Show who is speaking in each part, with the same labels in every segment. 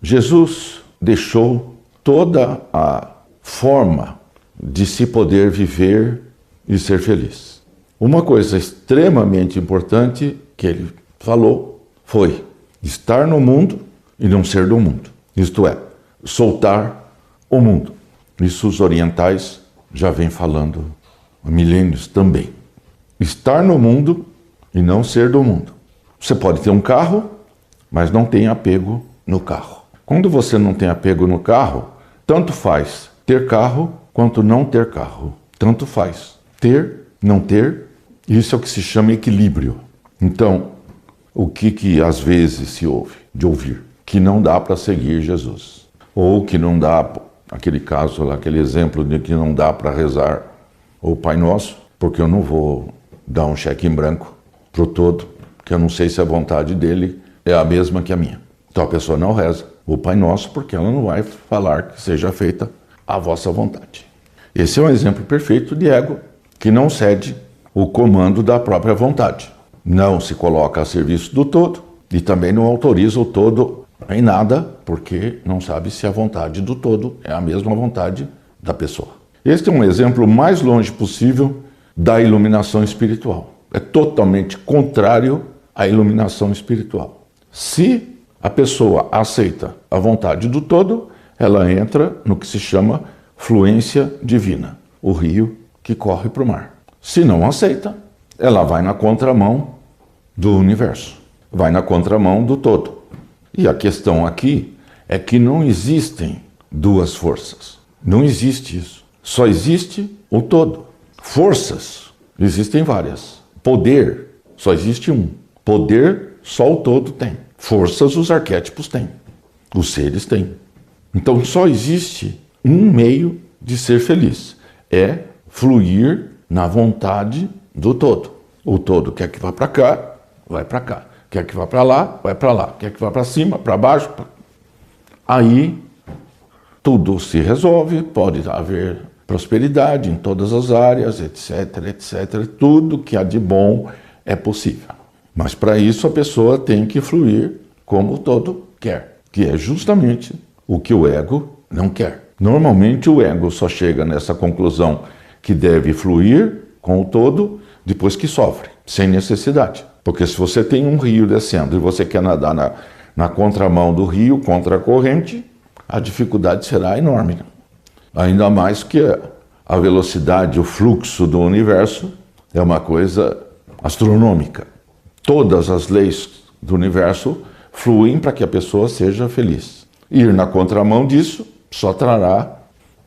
Speaker 1: Jesus deixou toda a forma de se poder viver e ser feliz. Uma coisa extremamente importante que ele falou foi estar no mundo e não ser do mundo. Isto é, soltar o mundo. Isso os orientais já vêm falando há milênios também. Estar no mundo e não ser do mundo. Você pode ter um carro, mas não tem apego no carro. Quando você não tem apego no carro, tanto faz ter carro quanto não ter carro. Tanto faz. Ter, não ter, isso é o que se chama equilíbrio. Então, o que às vezes se ouve de ouvir? Que não dá para seguir Jesus. Ou que não dá, aquele caso lá, aquele exemplo de que não dá para rezar o Pai Nosso, porque eu não vou dar um cheque em branco pro todo, que eu não sei se a vontade dele é a mesma que a minha. Então a pessoa não reza o Pai Nosso porque ela não vai falar que seja feita a vossa vontade. Esse é um exemplo perfeito de ego que não cede o comando da própria vontade. Não se coloca a serviço do todo e também não autoriza o todo em nada, porque não sabe se a vontade do todo é a mesma vontade da pessoa. Este é um exemplo mais longe possível da iluminação espiritual. É totalmente contrário à iluminação espiritual. Se a pessoa aceita a vontade do todo, ela entra no que se chama fluência divina, o rio que corre para o mar. Se não aceita, ela vai na contramão do universo, vai na contramão do todo. E a questão aqui é que não existem duas forças. Não existe isso. Só existe o todo. Forças, existem várias. Poder, só existe um. Poder, só o todo tem. Forças, os arquétipos têm. Os seres têm. Então só existe um meio de ser feliz. É fluir na vontade do todo. O todo quer que vá para cá, vai para cá. Quer que vá para lá, vai para lá. Quer que vá para cima, para baixo. Aí tudo se resolve, pode haver prosperidade em todas as áreas, etc, etc. Tudo que há de bom é possível. Mas para isso a pessoa tem que fluir como o todo quer, que é justamente o que o ego não quer. Normalmente o ego só chega nessa conclusão que deve fluir com o todo depois que sofre, sem necessidade. Porque se você tem um rio descendo e você quer nadar na contramão do rio, contra a corrente, a dificuldade será enorme. Ainda mais que a velocidade, o fluxo do universo é uma coisa astronômica. Todas as leis do universo fluem para que a pessoa seja feliz. Ir na contramão disso só trará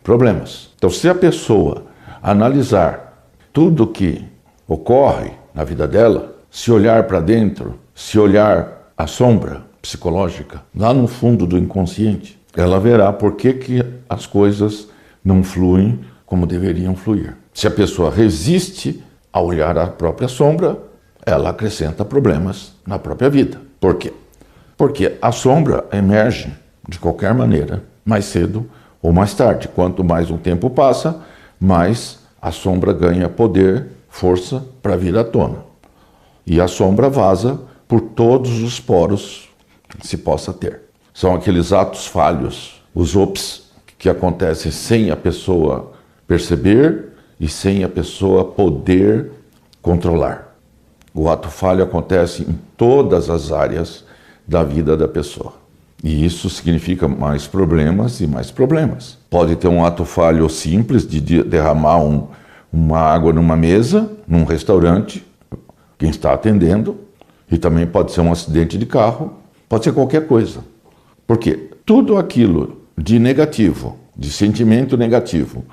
Speaker 1: problemas. Então, se a pessoa analisar tudo que ocorre na vida dela, se olhar para dentro, se olhar a sombra psicológica, lá no fundo do inconsciente, ela verá por que as coisas não fluem como deveriam fluir. Se a pessoa resiste a olhar a própria sombra, ela acrescenta problemas na própria vida. Por quê? Porque a sombra emerge de qualquer maneira, mais cedo ou mais tarde. Quanto mais o tempo passa, mais a sombra ganha poder, força para vir à tona. E a sombra vaza por todos os poros que se possa ter. São aqueles atos falhos, os ops, que acontecem sem a pessoa perceber e sem a pessoa poder controlar. O ato falho acontece em todas as áreas da vida da pessoa. E isso significa mais problemas e mais problemas. Pode ter um ato falho simples de derramar uma água numa mesa, num restaurante, quem está atendendo, e também pode ser um acidente de carro, pode ser qualquer coisa. Porque tudo aquilo de negativo, de sentimento negativo,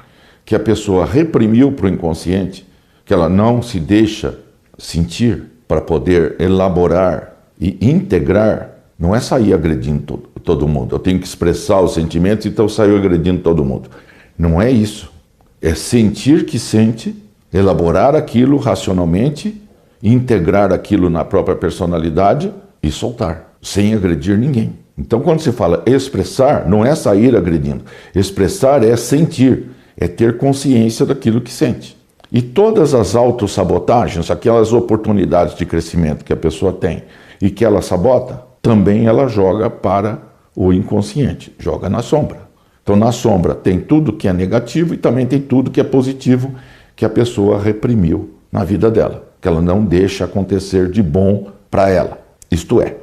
Speaker 1: que a pessoa reprimiu para o inconsciente, que ela não se deixa sentir para poder elaborar e integrar, não é sair agredindo todo mundo. Eu tenho que expressar os sentimentos, então eu saio agredindo todo mundo. Não é isso. É sentir que sente, elaborar aquilo racionalmente, integrar aquilo na própria personalidade e soltar, sem agredir ninguém. Então, quando se fala expressar, não é sair agredindo. Expressar é sentir, é ter consciência daquilo que sente. E todas as autossabotagens, aquelas oportunidades de crescimento que a pessoa tem e que ela sabota, também ela joga para o inconsciente, joga na sombra. Então, na sombra tem tudo que é negativo e também tem tudo que é positivo que a pessoa reprimiu na vida dela, que ela não deixa acontecer de bom para ela. Isto é,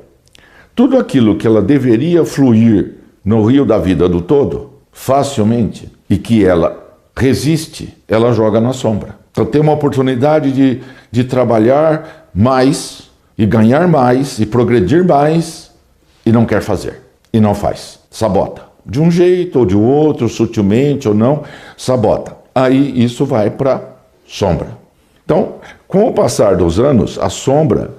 Speaker 1: tudo aquilo que ela deveria fluir no rio da vida do todo, facilmente, e que ela resiste, ela joga na sombra. Então tem uma oportunidade de trabalhar mais, e ganhar mais, e progredir mais, e não quer fazer, e não faz, sabota. De um jeito ou de outro, sutilmente ou não, sabota. Aí isso vai para sombra. Então, com o passar dos anos, a sombra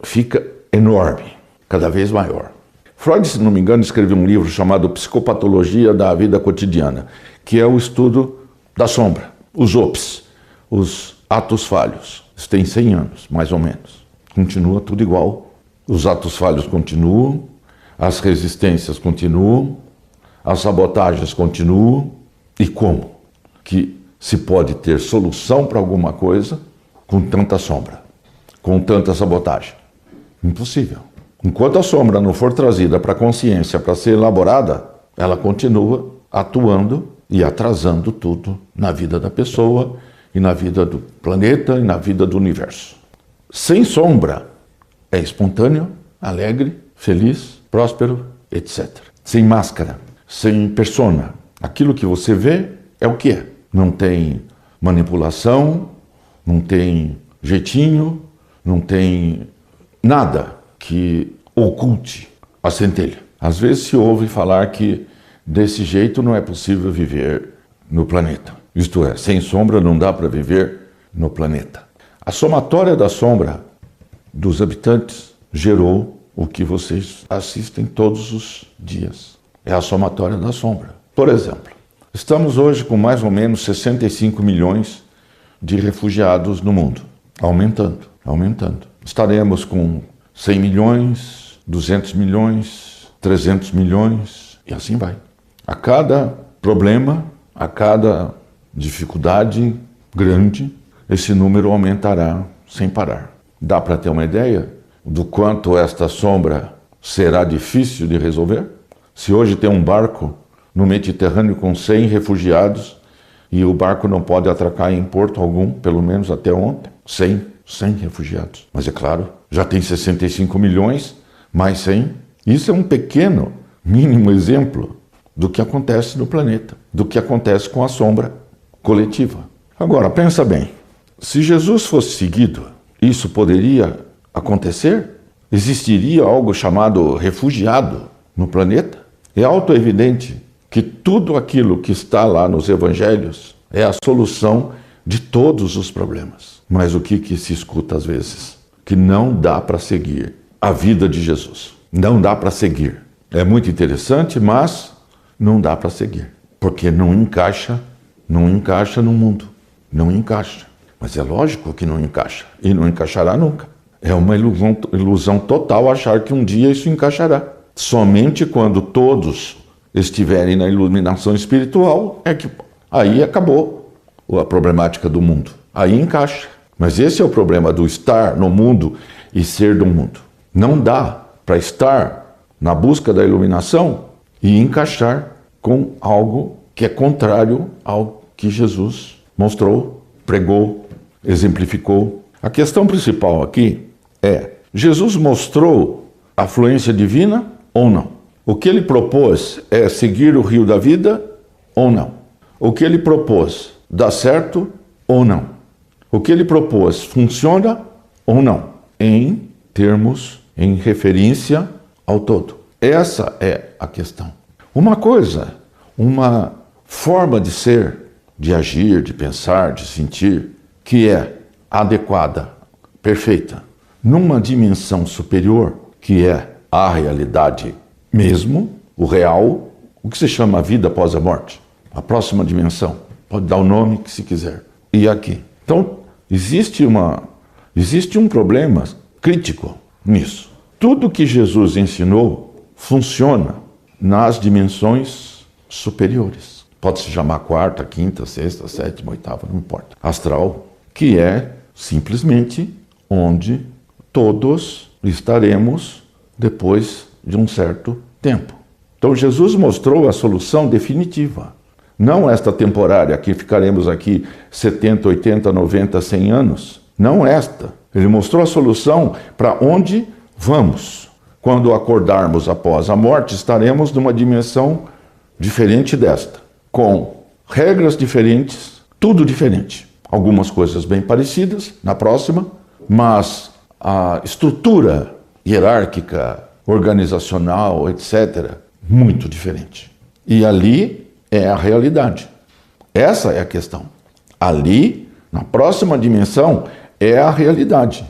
Speaker 1: fica enorme, cada vez maior. Freud, se não me engano, escreveu um livro chamado Psicopatologia da Vida Cotidiana, que é o estudo da sombra, os OPs, os atos falhos. Isso tem 100 anos, mais ou menos. Continua tudo igual. Os atos falhos continuam, as resistências continuam, as sabotagens continuam. E como que se pode ter solução para alguma coisa com tanta sombra, com tanta sabotagem? Impossível. Enquanto a sombra não for trazida para a consciência, para ser elaborada, ela continua atuando e atrasando tudo na vida da pessoa e na vida do planeta e na vida do universo. Sem sombra é espontâneo, alegre, feliz, próspero, etc. Sem máscara, sem persona. Aquilo que você vê é o que é. Não tem manipulação, não tem jeitinho, não tem nada que oculte a centelha. Às vezes se ouve falar que desse jeito não é possível viver no planeta. Isto é, sem sombra não dá para viver no planeta. A somatória da sombra dos habitantes gerou o que vocês assistem todos os dias. É a somatória da sombra. Por exemplo, estamos hoje com mais ou menos 65 milhões de refugiados no mundo. Aumentando. Estaremos com 100 milhões, 200 milhões, 300 milhões e assim vai. A cada problema, a cada dificuldade grande, esse número aumentará sem parar. Dá para ter uma ideia do quanto esta sombra será difícil de resolver? Se hoje tem um barco no Mediterrâneo com 100 refugiados e o barco não pode atracar em porto algum, pelo menos até ontem, 100 refugiados. Mas é claro, já tem 65 milhões, mais 100. Isso é um pequeno, mínimo exemplo do que acontece no planeta, do que acontece com a sombra coletiva. Agora, pensa bem, se Jesus fosse seguido, isso poderia acontecer? Existiria algo chamado refugiado no planeta? É autoevidente que tudo aquilo que está lá nos evangelhos é a solução de todos os problemas. Mas o que se escuta às vezes? Que não dá para seguir a vida de Jesus. Não dá para seguir. É muito interessante, mas não dá para seguir. Porque não encaixa no mundo. Não encaixa. Mas é lógico que não encaixa. E não encaixará nunca. É uma ilusão total achar que um dia isso encaixará. Somente quando todos estiverem na iluminação espiritual é que aí acabou a problemática do mundo. Aí encaixa. Mas esse é o problema do estar no mundo e ser do mundo. Não dá para estar na busca da iluminação e encaixar com algo que é contrário ao que Jesus mostrou, pregou, exemplificou. A questão principal aqui é: Jesus mostrou a fluência divina ou não? O que ele propôs é seguir o rio da vida ou não? O que ele propôs dá certo ou não? O que ele propôs funciona ou não? Em termos, em referência ao todo. Essa é a questão. Uma coisa, uma forma de ser, de agir, de pensar, de sentir, que é adequada, perfeita, numa dimensão superior, que é a realidade mesmo, o real, o que se chama a vida após a morte, a próxima dimensão, pode dar o nome que se quiser. E aqui. Então, existe um problema crítico nisso. Tudo que Jesus ensinou funciona nas dimensões superiores. Pode se chamar quarta, quinta, sexta, sétima, oitava, não importa. Astral, que é simplesmente onde todos estaremos depois de um certo tempo. Então Jesus mostrou a solução definitiva. Não esta temporária, que ficaremos aqui 70, 80, 90, 100 anos. Não esta. Ele mostrou a solução para onde vamos. Quando acordarmos após a morte, estaremos numa dimensão diferente desta, com regras diferentes, tudo diferente. Algumas coisas bem parecidas na próxima, mas a estrutura hierárquica, organizacional, etc., muito diferente. E ali é a realidade. Essa é a questão. Ali, na próxima dimensão, é a realidade.